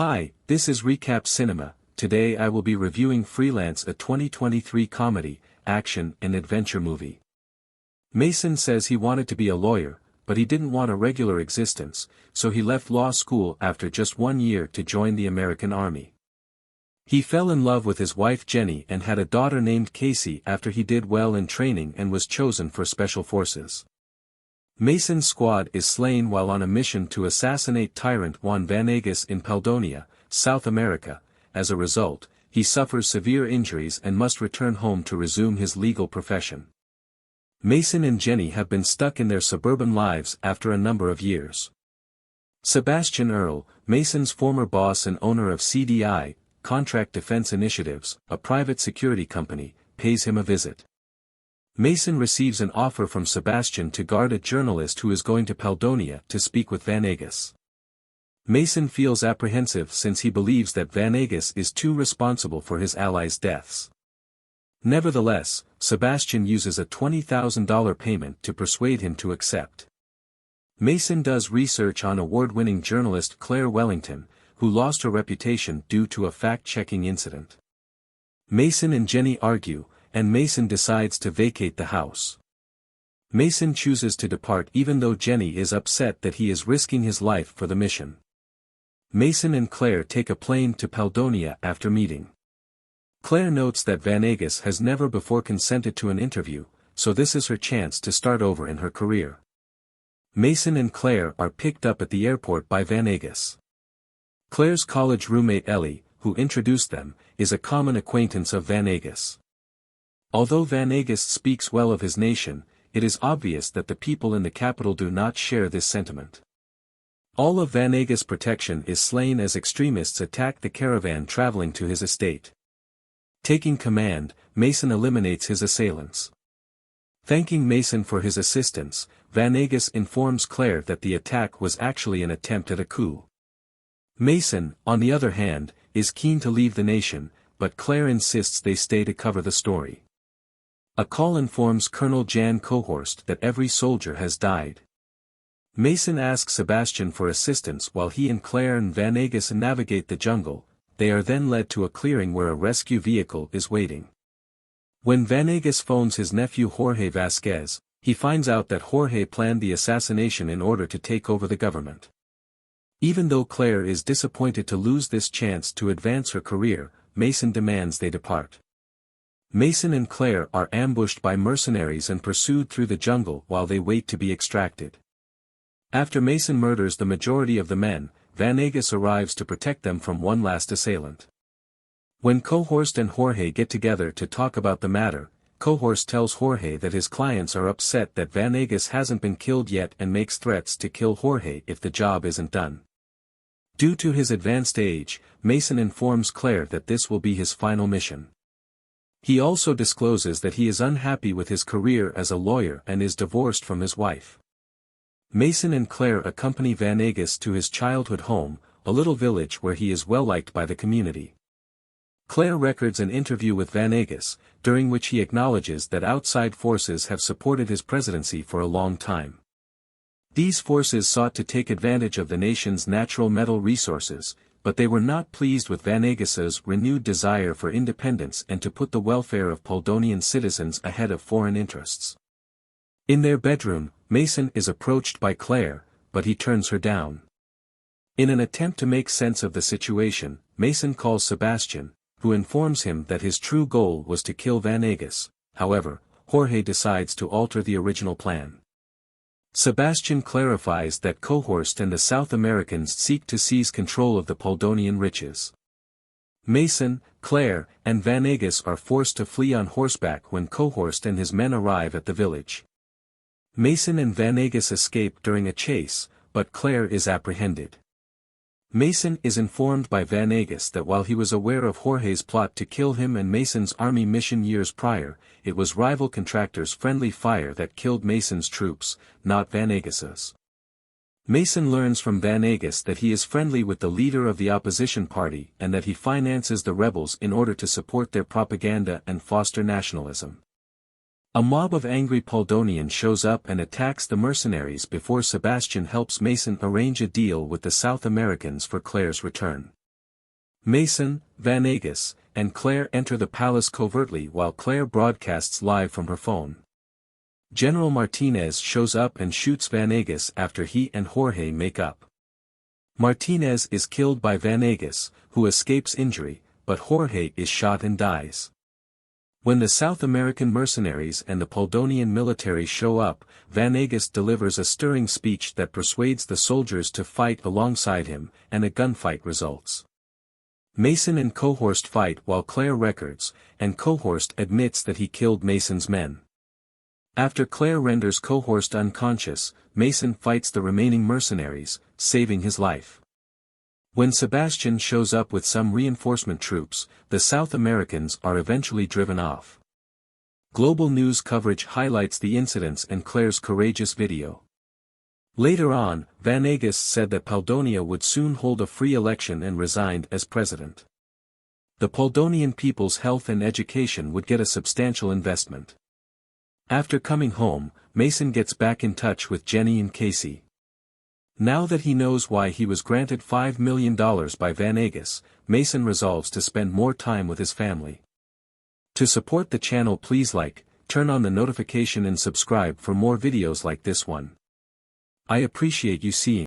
Hi, this is Recap Cinema. Today I will be reviewing Freelance, a 2023 comedy, action and adventure movie. Mason says he wanted to be a lawyer, but he didn't want a regular existence, so he left law school after just 1 year to join the American Army. He fell in love with his wife Jenny and had a daughter named Casey after he did well in training and was chosen for Special Forces. Mason's squad is slain while on a mission to assassinate tyrant Juan Vanegas in Paldonia, South America. As a result, he suffers severe injuries and must return home to resume his legal profession. Mason and Jenny have been stuck in their suburban lives after a number of years. Sebastian Earle, Mason's former boss and owner of CDI, Contract Defense Initiatives, a private security company, pays him a visit. Mason receives an offer from Sebastian to guard a journalist who is going to Paldonia to speak with Vanegas. Mason feels apprehensive since he believes that Vanegas is too responsible for his allies' deaths. Nevertheless, Sebastian uses a $20,000 payment to persuade him to accept. Mason does research on award-winning journalist Claire Wellington, who lost her reputation due to a fact-checking incident. Mason and Jenny argue, and Mason decides to vacate the house. Mason chooses to depart even though Jenny is upset that he is risking his life for the mission. Mason and Claire take a plane to Paldonia after meeting. Claire notes that Vanegas has never before consented to an interview, so this is her chance to start over in her career. Mason and Claire are picked up at the airport by Vanegas. Claire's college roommate Ellie, who introduced them, is a common acquaintance of Vanegas. Although Vanegas speaks well of his nation, it is obvious that the people in the capital do not share this sentiment. All of Vanegas' protection is slain as extremists attack the caravan traveling to his estate. Taking command, Mason eliminates his assailants. Thanking Mason for his assistance, Vanegas informs Claire that the attack was actually an attempt at a coup. Mason, on the other hand, is keen to leave the nation, but Claire insists they stay to cover the story. A call informs Colonel Jan Cohorst that every soldier has died. Mason asks Sebastian for assistance while he and Claire and Vanegas navigate the jungle. They are then led to a clearing where a rescue vehicle is waiting. When Vanegas phones his nephew Jorge Vasquez, he finds out that Jorge planned the assassination in order to take over the government. Even though Claire is disappointed to lose this chance to advance her career, Mason demands they depart. Mason and Claire are ambushed by mercenaries and pursued through the jungle while they wait to be extracted. After Mason murders the majority of the men, Vanegas arrives to protect them from one last assailant. When Cohorst and Jorge get together to talk about the matter, Cohorst tells Jorge that his clients are upset that Vanegas hasn't been killed yet and makes threats to kill Jorge if the job isn't done. Due to his advanced age, Mason informs Claire that this will be his final mission. He also discloses that he is unhappy with his career as a lawyer and is divorced from his wife. Mason and Claire accompany Vanegas to his childhood home, a little village where he is well liked by the community. Claire records an interview with Vanegas, during which he acknowledges that outside forces have supported his presidency for a long time. These forces sought to take advantage of the nation's natural metal resources, but they were not pleased with Vanegas's renewed desire for independence and to put the welfare of Poldonian citizens ahead of foreign interests. In their bedroom, Mason is approached by Claire, but he turns her down. In an attempt to make sense of the situation, Mason calls Sebastian, who informs him that his true goal was to kill Vanegas. However, Jorge decides to alter the original plan. Sebastian clarifies that Cohorst and the South Americans seek to seize control of the Poldonian riches. Mason, Claire, and Vanegas are forced to flee on horseback when Cohorst and his men arrive at the village. Mason and Vanegas escape during a chase, but Claire is apprehended. Mason is informed by Vanegas that while he was aware of Jorge's plot to kill him and Mason's army mission years prior, it was rival contractors' friendly fire that killed Mason's troops, not Vanegas's. Mason learns from Vanegas that he is friendly with the leader of the opposition party and that he finances the rebels in order to support their propaganda and foster nationalism. A mob of angry Poldonians shows up and attacks the mercenaries before Sebastian helps Mason arrange a deal with the South Americans for Claire's return. Mason, Venegas, and Claire enter the palace covertly while Claire broadcasts live from her phone. General Martinez shows up and shoots Venegas after he and Jorge make up. Martinez is killed by Venegas, who escapes injury, but Jorge is shot and dies. When the South American mercenaries and the Poldonian military show up, Venegas delivers a stirring speech that persuades the soldiers to fight alongside him, and a gunfight results. Mason and Cohorst fight while Claire records, and Cohorst admits that he killed Mason's men. After Claire renders Cohorst unconscious, Mason fights the remaining mercenaries, saving his life. When Sebastian shows up with some reinforcement troops, the South Americans are eventually driven off. Global news coverage highlights the incidents and Claire's courageous video. Later on, Venegas said that Poldonia would soon hold a free election and resigned as president. The Poldonian people's health and education would get a substantial investment. After coming home, Mason gets back in touch with Jenny and Casey. Now that he knows why he was granted $5 million by Venegas, Mason resolves to spend more time with his family. To support the channel, please like, turn on the notification and subscribe for more videos like this one. I appreciate you seeing.